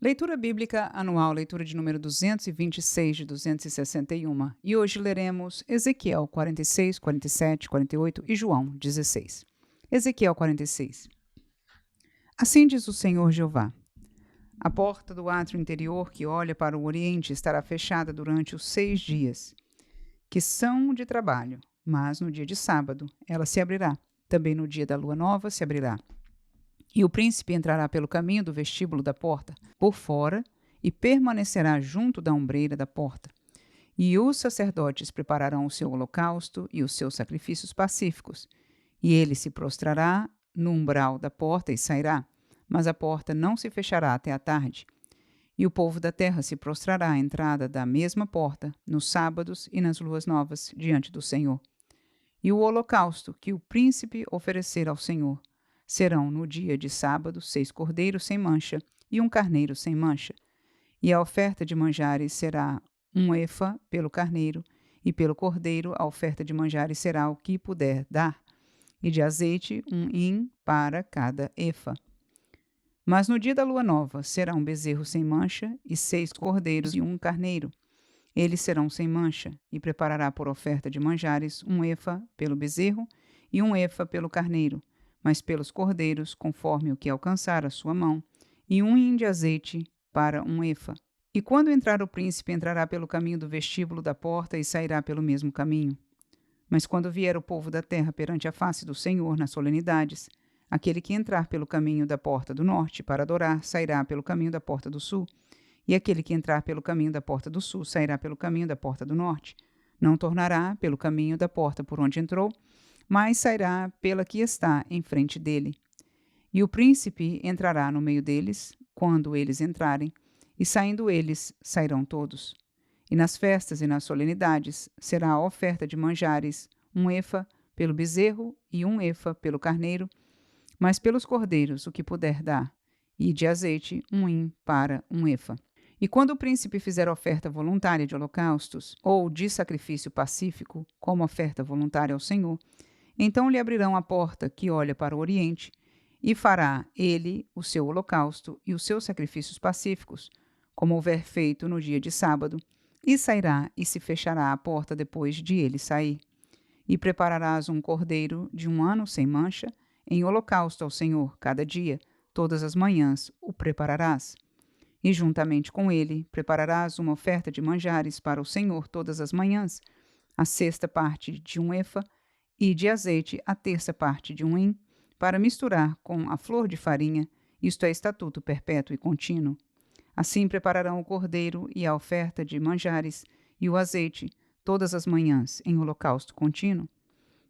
Leitura Bíblica Anual, leitura de número 226 de 261. E hoje leremos Ezequiel 46, 47, 48 e João 16. Ezequiel 46. Assim diz o Senhor Jeová: a porta do átrio interior que olha para o oriente estará fechada durante os 6 dias, que são de trabalho, mas no dia de sábado ela se abrirá. Também no dia da lua nova se abrirá. E o príncipe entrará pelo caminho do vestíbulo da porta, por fora, e permanecerá junto da ombreira da porta. E os sacerdotes prepararão o seu holocausto e os seus sacrifícios pacíficos. E ele se prostrará no umbral da porta e sairá, mas a porta não se fechará até a tarde. E o povo da terra se prostrará à entrada da mesma porta, nos sábados e nas luas novas, diante do Senhor. E o holocausto que o príncipe oferecer ao Senhor serão no dia de sábado 6 cordeiros sem mancha e um carneiro sem mancha. E a oferta de manjares será 1 efa pelo carneiro, e pelo cordeiro a oferta de manjares será o que puder dar, e de azeite 1 hin para cada efa. Mas no dia da lua nova será um bezerro sem mancha, e 6 cordeiros e um carneiro. Eles serão sem mancha, e preparará por oferta de manjares 1 efa pelo bezerro e 1 efa pelo carneiro, mas pelos cordeiros, conforme o que alcançar a sua mão, e 1 hin de azeite para 1 efa. E quando entrar o príncipe, entrará pelo caminho do vestíbulo da porta e sairá pelo mesmo caminho. Mas quando vier o povo da terra perante a face do Senhor nas solenidades, aquele que entrar pelo caminho da porta do norte para adorar, sairá pelo caminho da porta do sul, e aquele que entrar pelo caminho da porta do sul, sairá pelo caminho da porta do norte. Não tornará pelo caminho da porta por onde entrou, mas sairá pela que está em frente dele. E o príncipe entrará no meio deles, quando eles entrarem, e saindo eles, sairão todos. E nas festas e nas solenidades será a oferta de manjares 1 efa pelo bezerro e 1 efa pelo carneiro, mas pelos cordeiros o que puder dar, e de azeite 1 hin para 1 efa. E quando o príncipe fizer oferta voluntária de holocaustos ou de sacrifício pacífico, como oferta voluntária ao Senhor, então lhe abrirão a porta que olha para o oriente, e fará ele o seu holocausto e os seus sacrifícios pacíficos, como houver feito no dia de sábado, e sairá e se fechará a porta depois de ele sair. E prepararás um cordeiro de 1 ano sem mancha, em holocausto ao Senhor cada dia, todas as manhãs o prepararás. E juntamente com ele prepararás uma oferta de manjares para o Senhor todas as manhãs, a 6ª parte de 1 efa, e de azeite a 1/3 parte de 1 hin, para misturar com a flor de farinha, isto é estatuto perpétuo e contínuo. Assim prepararão o cordeiro e a oferta de manjares e o azeite todas as manhãs em holocausto contínuo.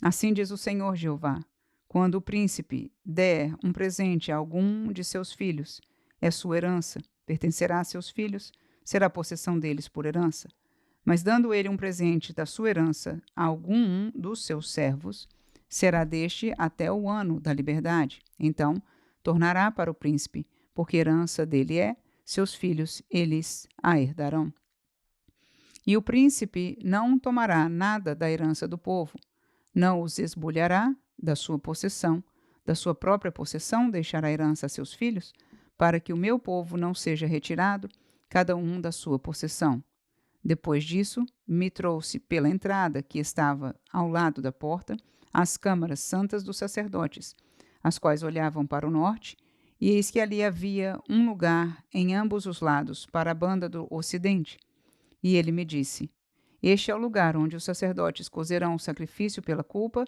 Assim diz o Senhor Jeová: quando o príncipe der um presente a algum de seus filhos, é sua herança, pertencerá a seus filhos, será possessão deles por herança. Mas dando ele um presente da sua herança a algum dos seus servos, será deste até o ano da liberdade. Então tornará para o príncipe, porque herança dele é, seus filhos eles a herdarão. E o príncipe não tomará nada da herança do povo, não os esbulhará da sua possessão, da sua própria possessão deixará herança a seus filhos, para que o meu povo não seja retirado, cada um da sua possessão. Depois disso, me trouxe pela entrada que estava ao lado da porta as câmaras santas dos sacerdotes, as quais olhavam para o norte, e eis que ali havia um lugar em ambos os lados para a banda do ocidente. E ele me disse: este é o lugar onde os sacerdotes cozerão o sacrifício pela culpa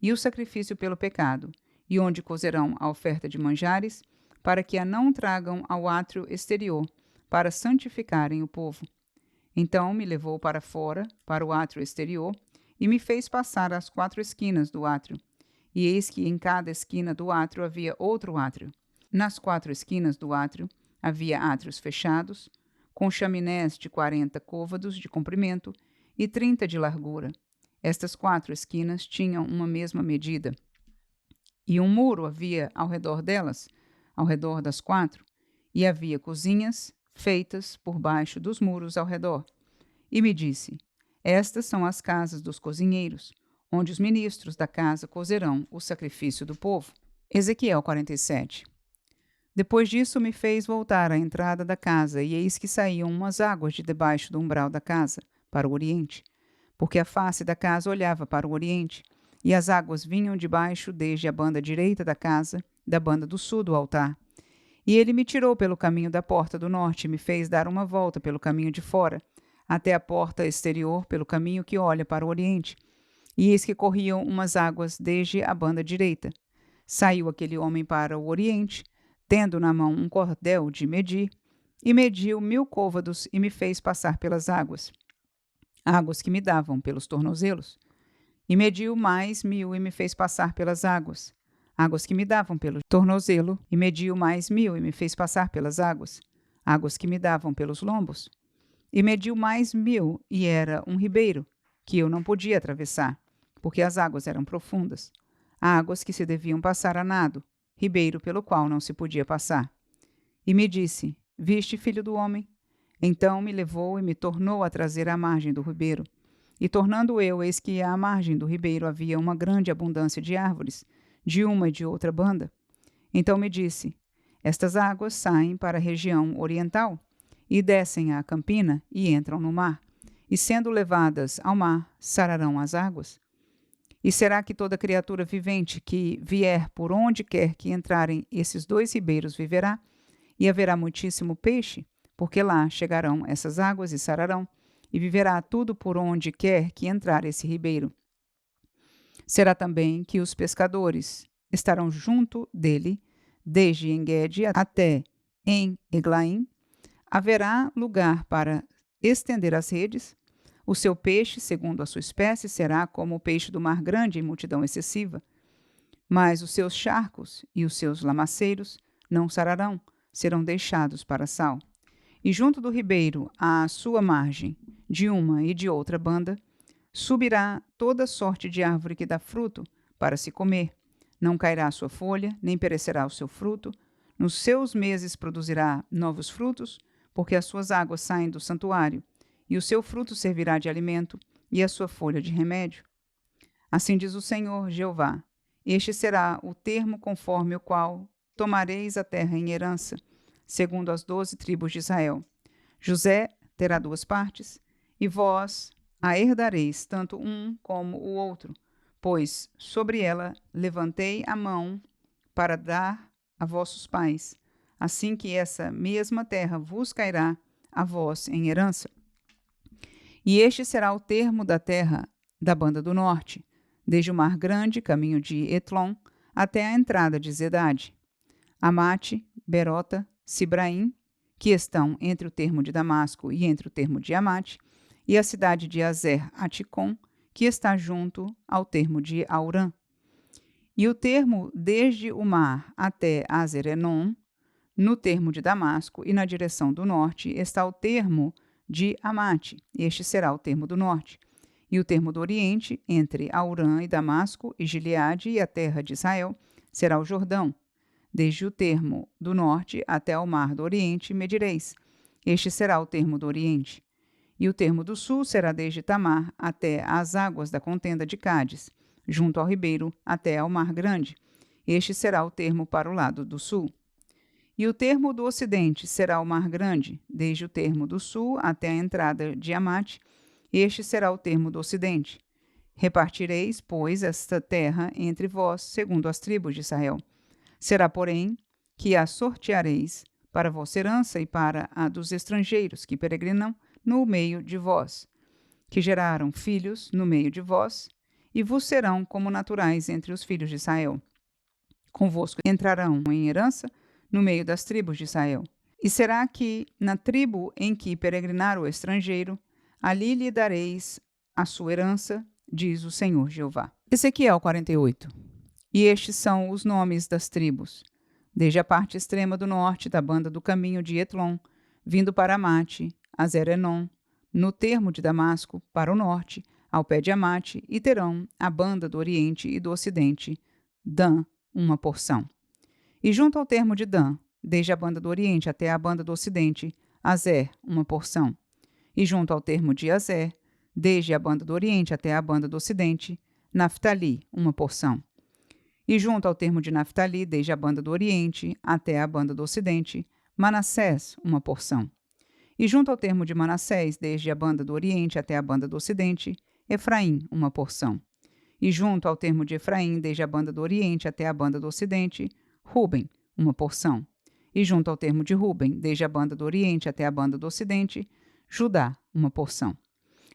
e o sacrifício pelo pecado, e onde cozerão a oferta de manjares, para que a não tragam ao átrio exterior, para santificarem o povo. Então me levou para fora, para o átrio exterior, e me fez passar às 4 esquinas do átrio. E eis que em cada esquina do átrio havia outro átrio. Nas 4 esquinas do átrio havia átrios fechados, com chaminés de 40 côvados de comprimento e 30 de largura. Estas 4 esquinas tinham uma mesma medida. E um muro havia ao redor delas, ao redor das 4, e havia cozinhas feitas por baixo dos muros ao redor. E me disse: estas são as casas dos cozinheiros, onde os ministros da casa cozerão o sacrifício do povo. Ezequiel 47. Depois disso me fez voltar à entrada da casa, e eis que saíam umas águas de debaixo do umbral da casa, para o oriente, porque a face da casa olhava para o oriente, e as águas vinham de baixo desde a banda direita da casa, da banda do sul do altar. E ele me tirou pelo caminho da porta do norte e me fez dar uma volta pelo caminho de fora, até a porta exterior pelo caminho que olha para o oriente. E eis que corriam umas águas desde a banda direita. Saiu aquele homem para o oriente, tendo na mão um cordel de medir, e mediu 1000 côvados e me fez passar pelas águas, águas que me davam pelos tornozelos. E mediu mais 1000 e me fez passar pelas águas, águas que me davam pelo tornozelo, e mediu mais 1000 e me fez passar pelas águas, águas que me davam pelos lombos. E mediu mais 1000 e era um ribeiro, que eu não podia atravessar, porque as águas eram profundas, águas que se deviam passar a nado, ribeiro pelo qual não se podia passar. E me disse: Viste, filho do homem? Então me levou e me tornou a trazer à margem do ribeiro. E tornando eu, eis que à margem do ribeiro havia uma grande abundância de árvores, de uma e de outra banda. Então me disse: Estas águas saem para a região oriental, e descem à campina e entram no mar, e sendo levadas ao mar, sararão as águas. E será que toda criatura vivente que vier por onde quer que entrarem esses dois ribeiros viverá? E haverá muitíssimo peixe, porque lá chegarão essas águas e sararão, e viverá tudo por onde quer que entrar esse ribeiro. Será também que os pescadores estarão junto dele, desde En-gede até em Eglaim. Haverá lugar para estender as redes. O seu peixe, segundo a sua espécie, será como o peixe do mar grande em multidão excessiva. Mas os seus charcos e os seus lamaceiros não sararão, serão deixados para sal. E junto do ribeiro, à sua margem, de uma e de outra banda, subirá toda sorte de árvore que dá fruto para se comer. Não cairá a sua folha, nem perecerá o seu fruto. Nos seus meses produzirá novos frutos, porque as suas águas saem do santuário, e o seu fruto servirá de alimento, e a sua folha de remédio. Assim diz o Senhor Jeová: Este será o termo conforme o qual tomareis a terra em herança, segundo as 12 tribos de Israel. José terá 2 partes, e vós a herdareis, tanto um como o outro, pois sobre ela levantei a mão para dar a vossos pais, assim que essa mesma terra vos cairá a vós em herança. E este será o termo da terra da banda do norte, desde o mar grande, caminho de Etlon, até a entrada de Zedade. Amate, Berota, Sibraim, que estão entre o termo de Damasco e entre o termo de Amate, e a cidade de Azer-Aticom, que está junto ao termo de Aurã. E o termo desde o mar até Azer-Enon, no termo de Damasco, e na direção do norte está o termo de Amate, este será o termo do norte. E o termo do oriente, entre Aurã e Damasco, e Gileade e a terra de Israel, será o Jordão. Desde o termo do norte até ao mar do oriente medireis. Este será o termo do oriente. E o termo do sul será desde Tamar até as águas da contenda de Cádiz, junto ao ribeiro até ao mar grande. Este será o termo para o lado do sul. E o termo do ocidente será o mar grande, desde o termo do sul até a entrada de Amate. Este será o termo do ocidente. Repartireis, pois, esta terra entre vós, segundo as tribos de Israel. Será, porém, que a sorteareis para a vossa herança e para a dos estrangeiros que peregrinam no meio de vós, que geraram filhos no meio de vós, e vos serão como naturais entre os filhos de Israel. Convosco entrarão em herança no meio das tribos de Israel. E será que, na tribo em que peregrinar o estrangeiro, ali lhe dareis a sua herança, diz o Senhor Jeová. Ezequiel 48. E estes são os nomes das tribos, desde a parte extrema do norte da banda do caminho de Etlon, vindo para Amate, Azer-Enon, no termo de Damasco, para o norte, ao pé de Amate, e terão a banda do oriente e do ocidente, Dan, uma porção. E junto ao termo de Dan, desde a banda do oriente até a banda do ocidente, Azer, uma porção. E junto ao termo de Azer, desde a banda do oriente até a banda do ocidente, Naftali, uma porção. E junto ao termo de Naftali, desde a banda do Oriente até a banda do Ocidente, Manassés, uma porção. E junto ao termo de Manassés, desde a banda do Oriente até a banda do Ocidente, Efraim, uma porção. E junto ao termo de Efraim, desde a banda do Oriente até a banda do Ocidente, Ruben, uma porção. E junto ao termo de Ruben, desde a banda do Oriente até a banda do Ocidente, Judá, uma porção.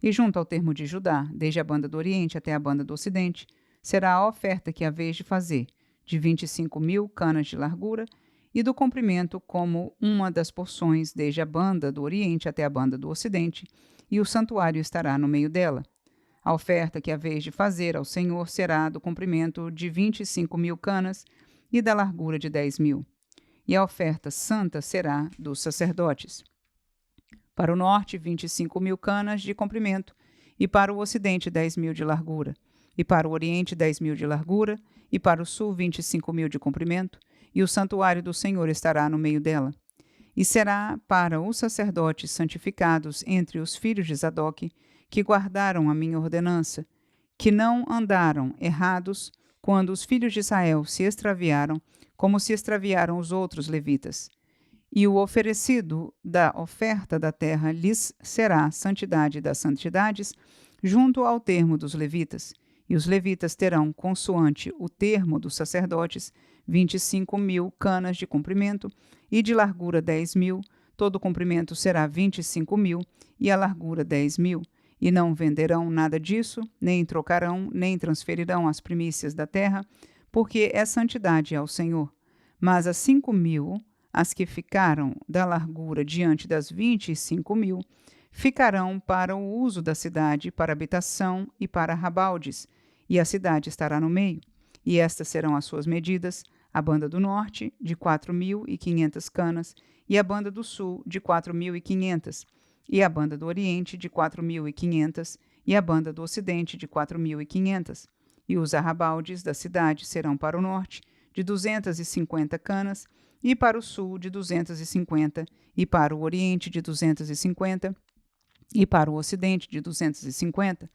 E junto ao termo de Judá, desde a banda do Oriente até a banda do Ocidente, será a oferta que haveis de fazer, de 25.000 canas de largura, e do comprimento como uma das porções desde a banda do Oriente até a banda do Ocidente, e o santuário estará no meio dela. A oferta que haveis de fazer ao Senhor será do comprimento de 25.000 canas e da largura de 10.000. E a oferta santa será dos sacerdotes. Para o norte, 25.000 canas de comprimento, e para o ocidente, 10.000 de largura, e para o oriente, 10.000 de largura, e para o sul, 25.000 de comprimento, e o santuário do Senhor estará no meio dela. E será para os sacerdotes santificados entre os filhos de Zadoque, que guardaram a minha ordenança, que não andaram errados quando os filhos de Israel se extraviaram, como se extraviaram os outros levitas. E o oferecido da oferta da terra lhes será santidade das santidades, junto ao termo dos levitas. E os levitas terão, consoante o termo dos sacerdotes, 25.000 canas de comprimento, e de largura 10.000, todo o comprimento será 25.000, e a largura 10.000. E não venderão nada disso, nem trocarão, nem transferirão as primícias da terra, porque é santidade ao Senhor. Mas as 5.000, as que ficaram da largura diante das 25.000, ficarão para o uso da cidade, para habitação e para arrabaldes, e a cidade estará no meio. E estas serão as suas medidas: a banda do norte, de 4.500 canas, e a banda do sul, de 4.500, e a banda do oriente, de 4.500, e a banda do ocidente, de 4.500. E os arrabaldes da cidade serão para o norte, de 250 canas, e para o sul, de 250, e para o oriente, de 250, e para o ocidente, de 250.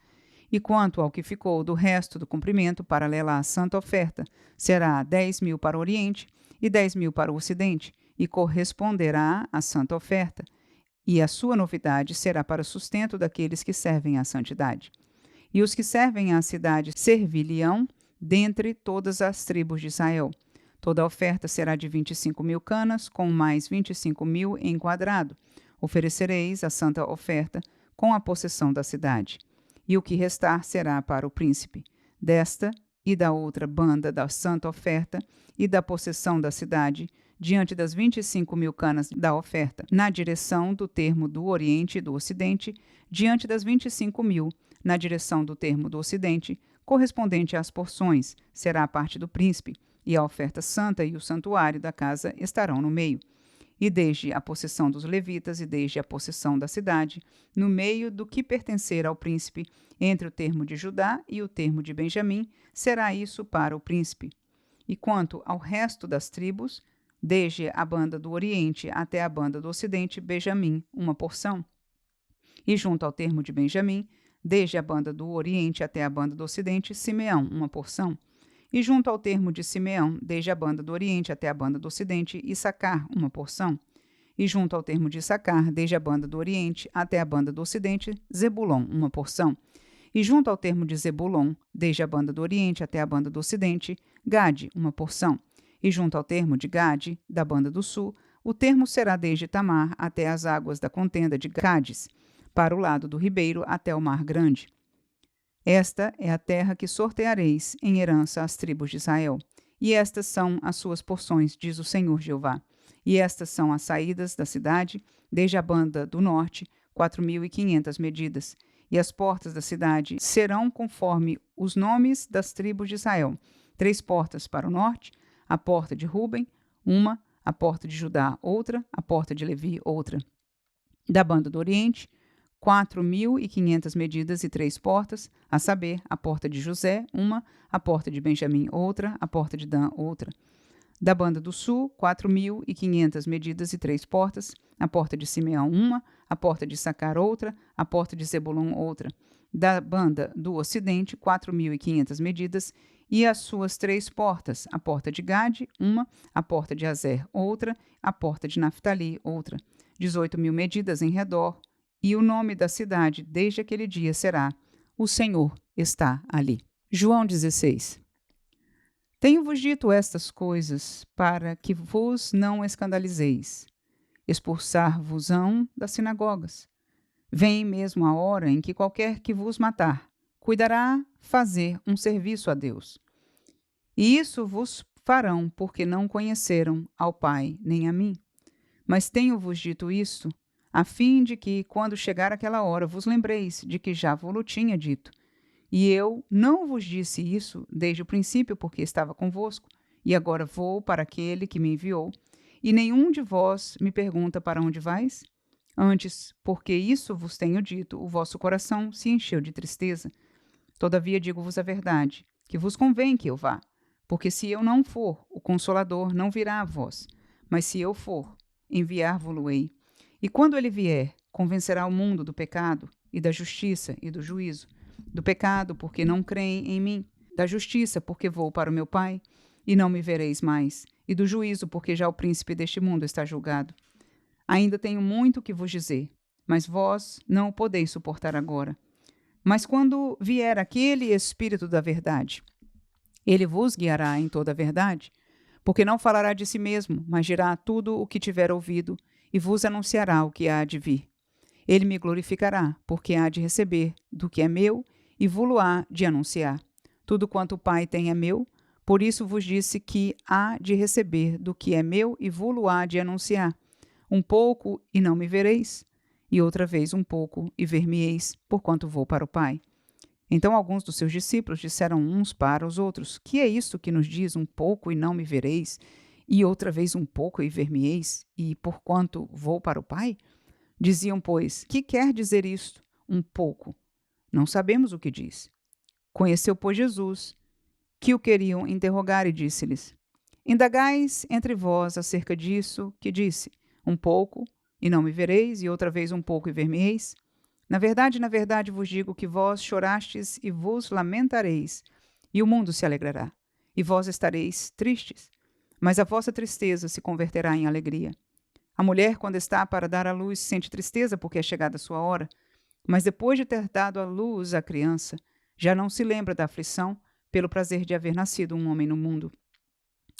E quanto ao que ficou do resto do comprimento, paralela à santa oferta, será 10.000 para o oriente e 10.000 para o ocidente, e corresponderá à santa oferta. E a sua novidade será para o sustento daqueles que servem à santidade. E os que servem à cidade servir-lhe-ão dentre todas as tribos de Israel. Toda a oferta será de 25.000 canas, com mais 25.000 em quadrado. Oferecereis a santa oferta com a possessão da cidade. E o que restar será para o príncipe. Desta e da outra banda da santa oferta e da possessão da cidade, diante das 25.000 canas da oferta, na direção do termo do oriente e do ocidente, diante das 25.000, na direção do termo do ocidente, correspondente às porções, será a parte do príncipe, e a oferta santa e o santuário da casa estarão no meio. E desde a possessão dos levitas e desde a possessão da cidade, no meio do que pertencer ao príncipe, entre o termo de Judá e o termo de Benjamim, será isso para o príncipe. E quanto ao resto das tribos, desde a banda do oriente até a banda do ocidente, Benjamim, uma porção. E junto ao termo de Benjamim, desde a banda do oriente até a banda do ocidente, Simeão, uma porção. E junto ao termo de Simeão, desde a banda do oriente até a banda do ocidente, Issacar, uma porção. E junto ao termo de Issacar, desde a banda do oriente até a banda do ocidente, Zebulon, uma porção. E junto ao termo de Zebulon, desde a banda do oriente até a banda do ocidente, Gade, uma porção. E junto ao termo de Gade, da banda do sul, o termo será desde Tamar até as águas da contenda de Cádiz, para o lado do ribeiro até o mar grande. Esta é a terra que sorteareis em herança às tribos de Israel. E estas são as suas porções, diz o Senhor Jeová. E estas são as saídas da cidade, desde a banda do norte, 4.500 medidas. E as portas da cidade serão conforme os nomes das tribos de Israel. 3 portas para o norte, a porta de Ruben, uma, a porta de Judá, outra, a porta de Levi, outra. Da banda do oriente, 4.500 medidas e 3 portas, a saber, a porta de José, uma, a porta de Benjamim, outra, a porta de Dan, outra. Da banda do sul, 4.500 medidas e 3 portas, a porta de Simeão, uma, a porta de Issacar, outra, a porta de Zebulon, outra. Da banda do ocidente, 4.500 medidas e as suas 3 portas, a porta de Gade, uma, a porta de Azer, outra, a porta de Naftali, outra. 18.000 medidas em redor, e o nome da cidade desde aquele dia será: O Senhor está ali. João 16. Tenho-vos dito estas coisas para que vos não escandalizeis. Expulsar-vos-ão das sinagogas. Vem mesmo a hora em que qualquer que vos matar cuidará fazer um serviço a Deus. E isso vos farão porque não conheceram ao Pai nem a mim. Mas tenho-vos dito isto, a fim de que, quando chegar aquela hora, vos lembreis de que já vos tinha dito. E eu não vos disse isso desde o princípio, porque estava convosco, e agora vou para aquele que me enviou, e nenhum de vós me pergunta para onde vais? Antes, porque isso vos tenho dito, o vosso coração se encheu de tristeza. Todavia digo-vos a verdade, que vos convém que eu vá, porque se eu não for, o Consolador não virá a vós, mas se eu for, enviar-vo-lo-ei. E quando ele vier, convencerá o mundo do pecado, e da justiça e do juízo. Do pecado, porque não creem em mim. Da justiça, porque vou para o meu Pai, e não me vereis mais. E do juízo, porque já o príncipe deste mundo está julgado. Ainda tenho muito que vos dizer, mas vós não o podeis suportar agora. Mas quando vier aquele Espírito da verdade, ele vos guiará em toda a verdade, porque não falará de si mesmo, mas dirá tudo o que tiver ouvido, e vos anunciará o que há de vir. Ele me glorificará, porque há de receber do que é meu, e vou-lo há de anunciar. Tudo quanto o Pai tem é meu, por isso vos disse que há de receber do que é meu, e vou-lo há de anunciar. Um pouco, e não me vereis, e outra vez um pouco, e ver-me-eis, porquanto vou para o Pai. Então alguns dos seus discípulos disseram uns para os outros: Que é isto que nos diz um pouco, e não me vereis, e outra vez um pouco, e ver-me-eis, e porquanto vou para o Pai? Diziam, pois: Que quer dizer isto, um pouco? Não sabemos o que diz. Conheceu, pois, Jesus, que o queriam interrogar, e disse-lhes: Indagais entre vós acerca disso que disse, um pouco, e não me vereis, e outra vez um pouco, e ver-me-eis? Na verdade vos digo que vós chorastes e vos lamentareis, e o mundo se alegrará, e vós estareis tristes, mas a vossa tristeza se converterá em alegria. A mulher, quando está para dar à luz, sente tristeza porque é chegada a sua hora, mas depois de ter dado à luz a criança, já não se lembra da aflição pelo prazer de haver nascido um homem no mundo.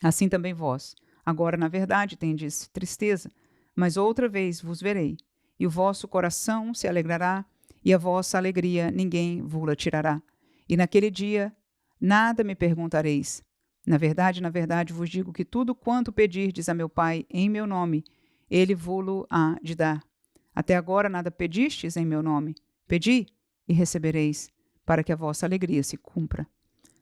Assim também vós, agora na verdade tendes tristeza, mas outra vez vos verei, e o vosso coração se alegrará, e a vossa alegria ninguém vos tirará. E naquele dia nada me perguntareis. Na verdade vos digo que tudo quanto pedirdes a meu Pai em meu nome, ele vos-lo há de dar. Até agora nada pedistes em meu nome. Pedi, e recebereis, para que a vossa alegria se cumpra.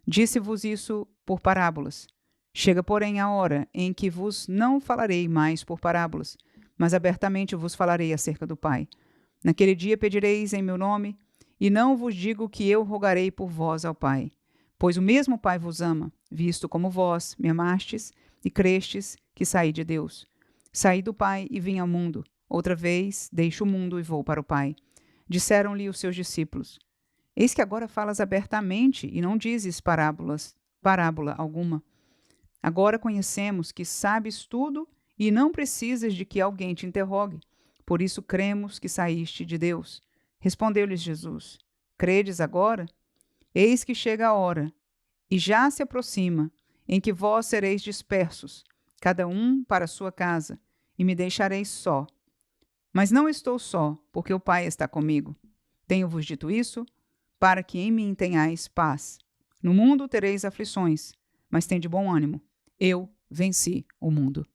Disse-vos isso por parábolas. Chega, porém, a hora em que vos não falarei mais por parábolas, mas abertamente vos falarei acerca do Pai. Naquele dia pedireis em meu nome, e não vos digo que eu rogarei por vós ao Pai, pois o mesmo Pai vos ama, visto como vós me amastes e crestes que saí de Deus. Saí do Pai e vim ao mundo. Outra vez deixo o mundo e vou para o Pai. Disseram-lhe os seus discípulos: Eis que agora falas abertamente e não dizes parábola alguma. Agora conhecemos que sabes tudo e não precisas de que alguém te interrogue. Por isso cremos que saíste de Deus. Respondeu-lhes Jesus: Credes agora? Eis que chega a hora, e já se aproxima, em que vós sereis dispersos, cada um para a sua casa, e me deixareis só. Mas não estou só, porque o Pai está comigo. Tenho-vos dito isso, para que em mim tenhais paz. No mundo tereis aflições, mas tende bom ânimo. Eu venci o mundo.